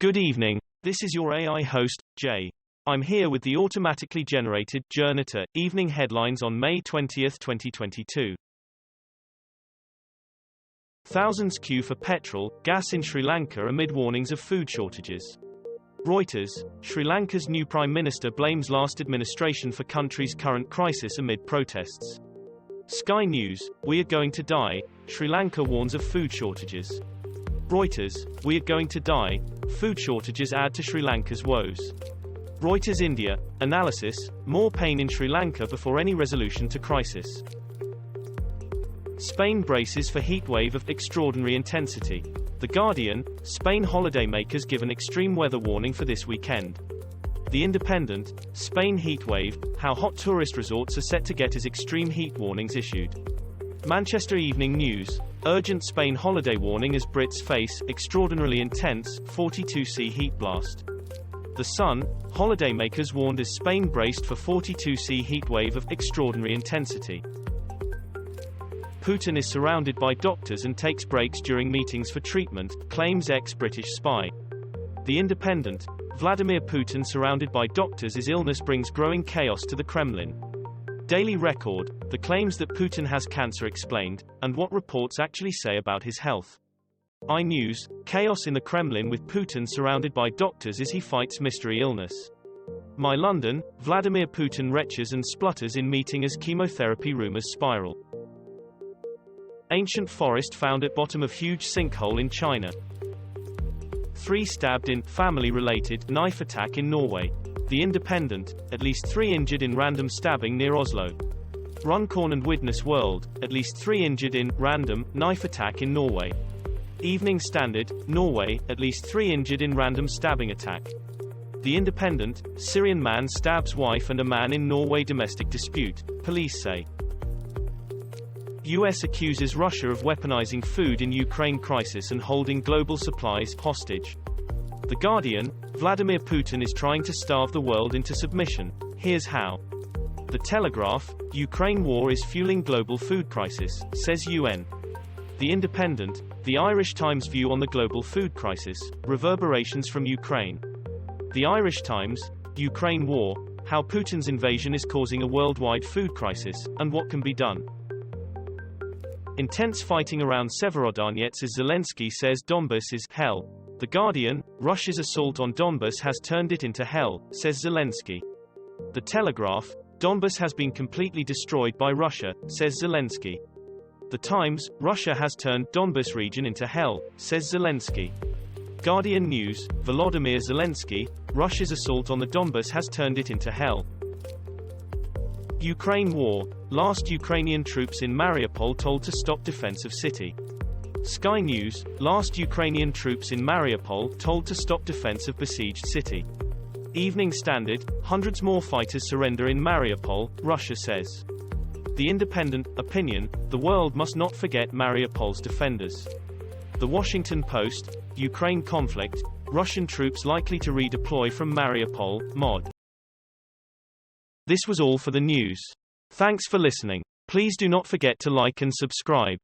Good evening, this is your AI host, Jay. I'm here with the automatically generated Journato evening headlines on May 20, 2022. Thousands queue for petrol, gas in Sri Lanka amid warnings of food shortages. Reuters, Sri Lanka's new Prime Minister blames last administration for country's current crisis amid protests. Sky News, we are going to die, Sri Lanka warns of food shortages. Reuters, we are going to die, food shortages add to Sri Lanka's woes. Reuters India, analysis, more pain in Sri Lanka before any resolution to crisis. Spain braces for heatwave of extraordinary intensity. The Guardian, Spain holidaymakers give an extreme weather warning for this weekend. The Independent, Spain heatwave, how hot tourist resorts are set to get as extreme heat warnings issued. Manchester Evening News, urgent Spain holiday warning as Brits face extraordinarily intense 42°C heat blast. The Sun, holidaymakers warned as Spain braced for 42°C heatwave of extraordinary intensity. Putin is surrounded by doctors and takes breaks during meetings for treatment, claims ex-British spy. The Independent, Vladimir Putin surrounded by doctors as illness brings growing chaos to the Kremlin. Daily Record, the claims that Putin has cancer explained, and what reports actually say about his health. iNews, chaos in the Kremlin with Putin surrounded by doctors as he fights mystery illness. My London, Vladimir Putin retches and splutters in meeting as chemotherapy rumors spiral. Ancient forest found at bottom of huge sinkhole in China. 3 stabbed in family-related knife attack in Norway. The Independent, at least 3 injured in random stabbing near Oslo. Runcorn and Witness World, at least 3 injured in random knife attack in Norway. Evening Standard, Norway, at least 3 injured in random stabbing attack. The Independent, Syrian man stabs wife and a man in Norway domestic dispute, police say. US accuses Russia of weaponizing food in Ukraine crisis and holding global supplies hostage. The Guardian, Vladimir Putin is trying to starve the world into submission. Here's how. The Telegraph, Ukraine war is fueling global food crisis, says UN. The Independent, the Irish Times view on the global food crisis, reverberations from Ukraine. The Irish Times, Ukraine war, how Putin's invasion is causing a worldwide food crisis, and what can be done. Intense fighting around Severodonetsk as Zelenskiy says Donbas is hell. The Guardian, Russia's assault on Donbas has turned it into hell, says Zelenskiy. The Telegraph, Donbas has been completely destroyed by Russia, says Zelenskiy. The Times, Russia has turned Donbas region into hell, says Zelenskiy. Guardian News, Volodymyr Zelenskiy, Russia's assault on the Donbas has turned it into hell. Ukraine war, last Ukrainian troops in Mariupol told to stop defense of city. Sky News, last Ukrainian troops in Mariupol told to stop defense of besieged city. Evening Standard, hundreds more fighters surrender in Mariupol, Russia says. The Independent, opinion, the world must not forget Mariupol's defenders. The Washington Post, Ukraine conflict, Russian troops likely to redeploy from Mariupol, mod. This was all for the news. Thanks for listening. Please do not forget to like and subscribe.